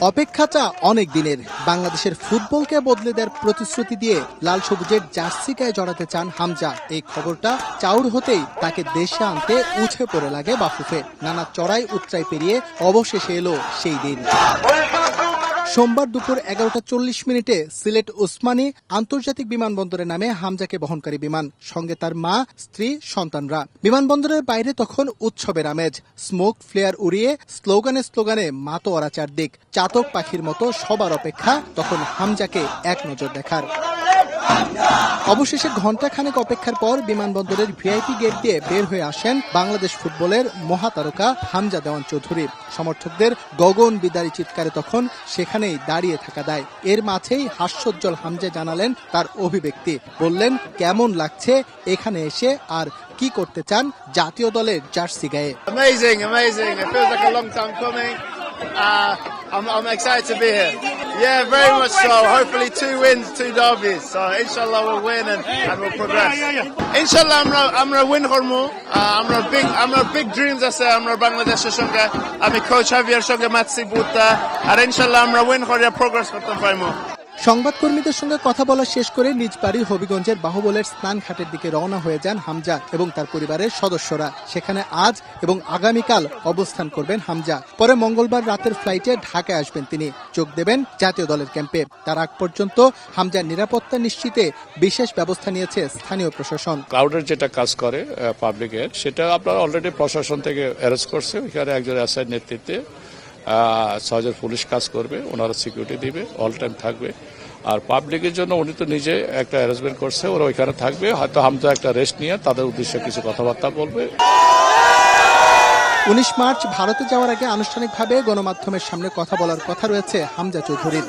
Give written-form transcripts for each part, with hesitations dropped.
অপেক্ষাটা অনেক দিনের। বাংলাদেশের ফুটবলকে বদলে দেওয়ার প্রতিশ্রুতি দিয়ে লাল সবুজের জার্সি গায়ে জড়াতে চান হামজা। এই খবরটা চাউর হতেই তাকে দেশে আনতে উঠে পড়ে লাগে বাফুফে। নানা চড়াই উতরাই পেরিয়ে অবশেষে এলো সেই দিন। সোমবার দুপুর 11:40 সিলেট ওসমানী আন্তর্জাতিক বিমানবন্দরে নামে হামজাকে বহনকারী বিমান, সঙ্গে তার মা, স্ত্রী, সন্তানরা। বিমানবন্দরের বাইরে তখন উৎসবের আমেজ। স্মোক ফ্লেয়ার উড়িয়ে স্লোগানে মাতোয়ারা চারদিক। চাতক পাখির মতো সবার অপেক্ষা তখন হামজাকে এক নজর দেখার। অবশেষে ঘণ্টাখানেক অপেক্ষার পর বিমানবন্দরের ভিআইপি গেট দিয়ে বের হয়ে আসেন বাংলাদেশ ফুটবলের মহাতারকা হামজা দেওয়ান চৌধুরী। সমর্থকদের গগন বিদারী চিৎকারে তখন সেখানেই দাঁড়িয়ে থাকা দায়। এর মাঝেই হাস্যোজ্জ্বল হামজা জানালেন তার অভিব্যক্তি। বললেন কেমন লাগছে এখানে এসে, আর কি করতে চান জাতীয় দলের জার্সি গায়ে। Amazing. It feels like a long time coming. I'm excited to be here. Yeah, very much so. Hopefully 2 wins, 2 derbies. So inshallah we'll win and we'll progress. Inshallah আমরা win করবো। আমরা big dreams আছে আমরা বাংলাদেশের সঙ্গে। আমি coach হাভিয়ার সঙ্গে matchy বুতা আর ইনশাল্লাহ আমরা win করে progress করতে পারবো। সংবাদকর্মীদের সঙ্গে কথা বলা শেষ করে নিজ বাড়ি হবিগঞ্জের বাহুবলের স্নানঘাটের দিকে রওনা হয়ে যান হামজা এবং তার পরিবারের সদস্যরা। সেখানে আজ এবং আগামীকাল অবস্থান করবেন হামজা। পরে মঙ্গলবার রাতের ফ্লাইটে ঢাকায় আসবেন তিনি, যোগ দেবেন জাতীয় দলের ক্যাম্পে। তার আগ পর্যন্ত হামজার নিরাপত্তা নিশ্চিতে বিশেষ ব্যবস্থা নিয়েছে স্থানীয় প্রশাসন। ক্রাউডের যেটা কাজ করে পাবলিকের, সেটা আপনারা অলরেডি প্রশাসন থেকে অ্যারেস্ট করছে। ওইখানে একজন এসআই নেতৃত্বে 6 জন পুলিশ কাজ করবে, ওনারা সিকিউরিটি দিবে, অল টাইম থাকবে। আর পাবলিকের জন্য উনি তো নিজে একটা অ্যারেঞ্জমেন্ট করছে, ওরা ওইখানে থাকবে। হয়তো হামজা একটা রেস্ট নিয়ে তাদের উদ্দেশ্যে কিছু কথাবার্তা বলবে। 19 মার্চ ভারতে যাওয়ার আগে আনুষ্ঠানিকভাবে গণমাধ্যমের সামনে কথা বলার কথা রয়েছে হামজা চৌধুরীর।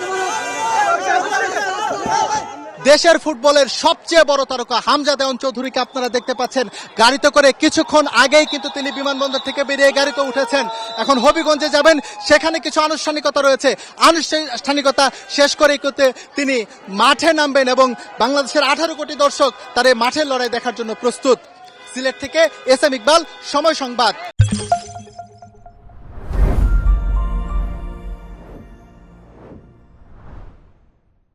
দেশের ফুটবলের সবচেয়ে বড় তারকা হামজা দেওয়ান চৌধুরীকে আপনারা দেখতে পাচ্ছেন গাড়িতে করে। কিছুক্ষণ আগেই কিন্তু তিনি বিমানবন্দর থেকে বেরিয়ে গাড়িতে উঠেছেন। এখন হবিগঞ্জে যাবেন, সেখানে কিছু আনুষ্ঠানিকতা রয়েছে। আনুষ্ঠানিকতা শেষ করে তিনি মাঠে নামবেন এবং বাংলাদেশের 18 কোটি দর্শক তার এই মাঠের লড়াই দেখার জন্য প্রস্তুত। সিলেট থেকে এস এম ইকবাল, সময় সংবাদ।